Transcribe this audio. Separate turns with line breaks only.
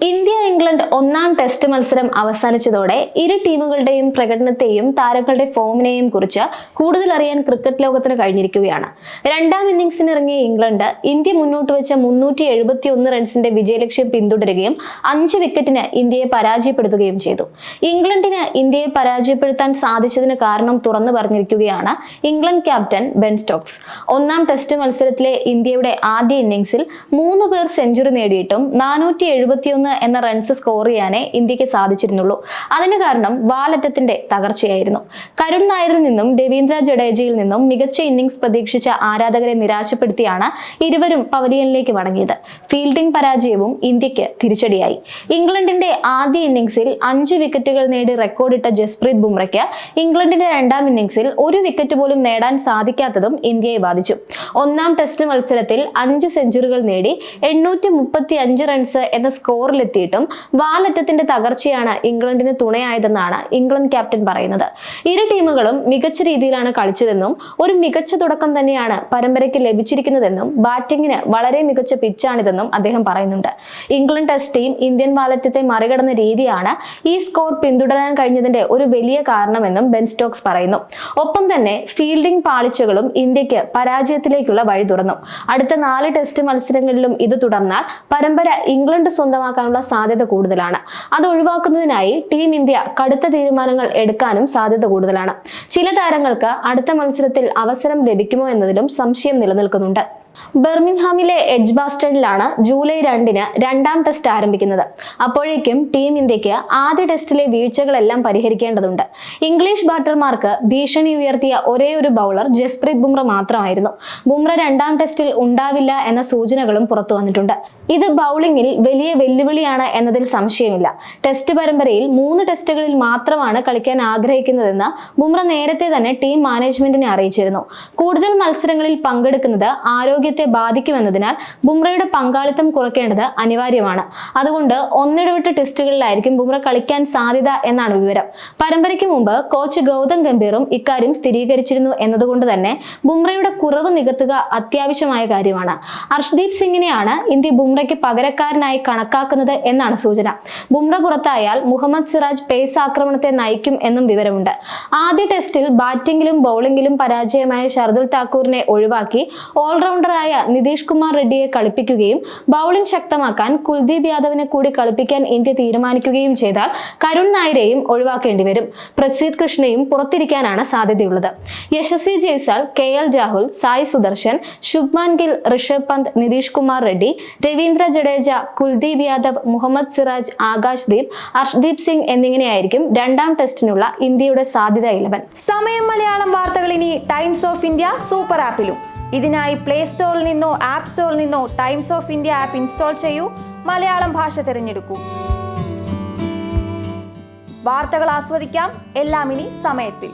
India England ഒന്നാം test മത്സരം അവസാനിച്ചതോടെ ഇരു ടീമുകളുടെയും പ്രകടനത്തെയും താരങ്ങളുടെ ഫോമിനെയും കുറിച്ച് കൂടുതൽ അറിയാൻ ക്രിക്കറ്റ് ലോകത്തിന് കഴിഞ്ഞിരിക്കുകയാണ്. രണ്ടാം ഇന്നിംഗ്സിന് ഇറങ്ങിയ ഇംഗ്ലണ്ട് ഇന്ത്യ മുന്നോട്ട് വെച്ച 371 റൺസിന്റെ വിജയലക്ഷ്യം പിന്തുടരുകയും 5 വിക്കറ്റിന് ഇന്ത്യയെ പരാജയപ്പെടുത്തുകയും ചെയ്തു. ഇംഗ്ലണ്ടിന് ഇന്ത്യയെ പരാജയപ്പെടുത്താൻ സാധിച്ചതിന് കാരണം തുറന്നു പറഞ്ഞിരിക്കുകയാണ് ഇംഗ്ലണ്ട് ക്യാപ്റ്റൻ ബെൻ സ്റ്റോക്സ്. ഒന്നാം ടെസ്റ്റ് മത്സരത്തിലെ ഇന്ത്യയുടെ ആദ്യ ഇന്നിംഗ്സിൽ 3 പേർ സെഞ്ചുറി നേടിയിട്ടും 471 എന്ന റൺസ് സ്കോർ ചെയ്യാനേ ഇന്ത്യക്ക് സാധിച്ചിരുന്നുള്ളൂ. അതിന് കാരണം വാലറ്റത്തിന്റെ തകർച്ചയായിരുന്നു. കരുൺ നായരിൽ നിന്നും രവീന്ദ്ര ജഡേജയിൽ നിന്നും മികച്ച ഇന്നിംഗ്സ് പ്രതീക്ഷിച്ച ആരാധകരെ നിരാശപ്പെടുത്തിയാണ് ഇരുവരും പവലിയനിലേക്ക് മടങ്ങിയത്. ഫീൽഡിംഗ് പരാജയവും ഇന്ത്യക്ക് തിരിച്ചടിയായി. ഇംഗ്ലണ്ടിന്റെ ആദ്യ ഇന്നിംഗ്സിൽ 5 വിക്കറ്റുകൾ നേടി റെക്കോർഡിട്ട ജസ്പ്രീത് ബുംറയ്ക്ക് ഇംഗ്ലണ്ടിന്റെ രണ്ടാം ഇന്നിംഗ്സിൽ 1 വിക്കറ്റ് പോലും നേടാൻ സാധിക്കാത്തതും ഇന്ത്യയെ ബാധിച്ചു. ഒന്നാം ടെസ്റ്റ് മത്സരത്തിൽ 5 സെഞ്ചുറികൾ നേടി 835 റൺസ് എന്ന സ്കോറിലെത്തിയിട്ടും വാലറ്റത്തിന്റെ തകർച്ചയാണ് ഇംഗ്ലണ്ടിന് തുണയായതെന്നാണ് ഇംഗ്ലണ്ട് ക്യാപ്റ്റൻ പറയുന്നത്. ഇരു ടീമുകളും മികച്ച രീതിയിലാണ് കളിച്ചതെന്നും ഒരു മികച്ച തുടക്കം തന്നെയാണ് പരമ്പരയ്ക്ക് ലഭിച്ചിരിക്കുന്നതെന്നും ബാറ്റിംഗിന് വളരെ മികച്ച പിച്ചാണിതെന്നും അദ്ദേഹം പറയുന്നുണ്ട്. ഇംഗ്ലണ്ട് ടെസ്റ്റ് ടീം ഇന്ത്യൻ വാലറ്റത്തെ മറികടന്ന രീതിയാണ് ഈ സ്കോർ പിന്തുടരാൻ കഴിഞ്ഞതിന്റെ ഒരു വലിയ കാരണമെന്നും ബെൻ സ്റ്റോക്സ് പറയുന്നു. ഒപ്പം തന്നെ ഫീൽഡിംഗ് പാളിച്ചകളും ഇന്ത്യക്ക് പരാജയത്തിലേക്കുള്ള വഴി തുറന്നു. അടുത്ത 4 ടെസ്റ്റ് മത്സരങ്ങളിലും ഇത് തുടർന്നാൽ പരമ്പര ഇംഗ്ലണ്ട് സ്വന്തമാക്കാനുള്ള സാധ്യത കൂടുതലാണ്. അത് ഒഴിവാക്കുന്നതിനായി ടീം ഇന്ത്യ കടുത്ത തീരുമാനങ്ങൾ എടുക്കാനും സാധ്യത കൂടുതലാണ്. ചില താരങ്ങൾക്ക് അടുത്ത മത്സരത്തിൽ അവസരം ലഭിക്കുമോ എന്നതിലും സംശയം നിലനിൽക്കുന്നുണ്ട്. ബർമിംഗ്ഹാമിലെ എഡ്ജ്ബാസ്റ്റണിലാണ് ജൂലൈ 2-ന് രണ്ടാം ടെസ്റ്റ് ആരംഭിക്കുന്നത്. അപ്പോഴേക്കും ടീം ഇന്ത്യക്ക് ആദ്യ ടെസ്റ്റിലെ വീഴ്ചകളെല്ലാം പരിഹരിക്കേണ്ടതുണ്ട്. ഇംഗ്ലീഷ് ബാറ്റർമാർക്ക് ഭീഷണി ഉയർത്തിയ ഒരേ ഒരു ബൗളർ ജസ്പ്രീത് ബുംറ മാത്രമായിരുന്നു. ബുംറ രണ്ടാം ടെസ്റ്റിൽ ഉണ്ടാവില്ല എന്ന സൂചനകളും പുറത്തു വന്നിട്ടുണ്ട്. ഇത് ബൗളിംഗിൽ വലിയ വെല്ലുവിളിയാണ് എന്നതിൽ സംശയമില്ല. ടെസ്റ്റ് പരമ്പരയിൽ 3 ടെസ്റ്റുകളിൽ മാത്രമാണ് കളിക്കാൻ ആഗ്രഹിക്കുന്നതെന്ന് ബുംറ നേരത്തെ തന്നെ ടീം മാനേജ്മെന്റിനെ അറിയിച്ചിരുന്നു. കൂടുതൽ മത്സരങ്ങളിൽ പങ്കെടുക്കുന്നത് ആരോഗ്യത്തെ ബാധിക്കുമെന്നതിനാൽ ബുംറയുടെ പങ്കാളിത്തം കുറയ്ക്കേണ്ടത് അനിവാര്യമാണ്. അതുകൊണ്ട് ഒന്നിടവിട്ട ടെസ്റ്റുകളിലായിരിക്കും ബുംറ കളിക്കാൻ സാധ്യത എന്നാണ് വിവരം. പരമ്പരയ്ക്ക് മുമ്പ് കോച്ച് ഗൗതം ഗംഭീറും ഇക്കാര്യം സ്ഥിരീകരിച്ചിരുന്നു എന്നതുകൊണ്ട് തന്നെ ബുംറയുടെ കുറവ് നികത്തുക അത്യാവശ്യമായ കാര്യമാണ്. അർഷ്ദീപ് സിംഗിനെയാണ് ഇന്ത്യ ബുംറയ്ക്ക് പകരക്കാരനായി കണക്കാക്കുന്നത് എന്നാണ് സൂചന. ബുംറ പുറത്തായാൽ മുഹമ്മദ് സിറാജ് പേസ് ആക്രമണത്തെ നയിക്കും എന്നും വിവരമുണ്ട്. ആദ്യ ടെസ്റ്റിൽ ബാറ്റിംഗിലും ബൗളിംഗിലും പരാജയമായ ഷർദുൽ താക്കൂറിനെ ഒഴിവാക്കി ഓൾറൗണ്ടറായ നിതീഷ് കുമാർ റെഡ്ഡിയെ കളിപ്പിക്കുകയും ബൗളിംഗ് ശക്തമാക്കാൻ കുൽദീപ് യാദവിനെ കൂടി കളിപ്പിക്കാൻ ഇന്ത്യ തീരുമാനിക്കുകയും ചെയ്താൽ കരുൺ നായരെയും ഒഴിവാക്കേണ്ടി വരും. പ്രസിദ്ധ് കൃഷ്ണയും പുറത്തിരിക്കാനാണ് സാധ്യതയുള്ളത്. യശസ്വി ജയ്സ്വാൾ, KL രാഹുൽ, സായ് സുദർശൻ, ശുഭ്മാൻ ഗിൽ, ഋഷഭ് പന്ത്, നിതീഷ് കുമാർ റെഡ്ഡി, രവീന്ദ്ര ജഡേജ, കുൽദീപ് യാദവ്, മുഹമ്മദ് സിറാജ്, ആകാശ് ദീപ്, അർഷ്ദീപ് സിംഗ് എന്നിങ്ങനെയായിരിക്കും രണ്ടാം ടെസ്റ്റിനുള്ള ഇന്ത്യയുടെ സാധ്യത 11.
സമയം മലയാളം വാർത്തകൾ ഇനി ടൈംസ് ഓഫ് ഇന്ത്യ സൂപ്പർ ആപ്പിലും. ഇതിനായി പ്ലേ സ്റ്റോറിൽ നിന്നോ ആപ്പ് സ്റ്റോറിൽ നിന്നോ times of India app install ചെയ്യൂ. മലയാളം ഭാഷ തിരഞ്ഞെടുക്കൂ. വാർത്തകൾ ആസ്വദിക്കാം. എല്ലാം ഇനി സമയത്തിൽ.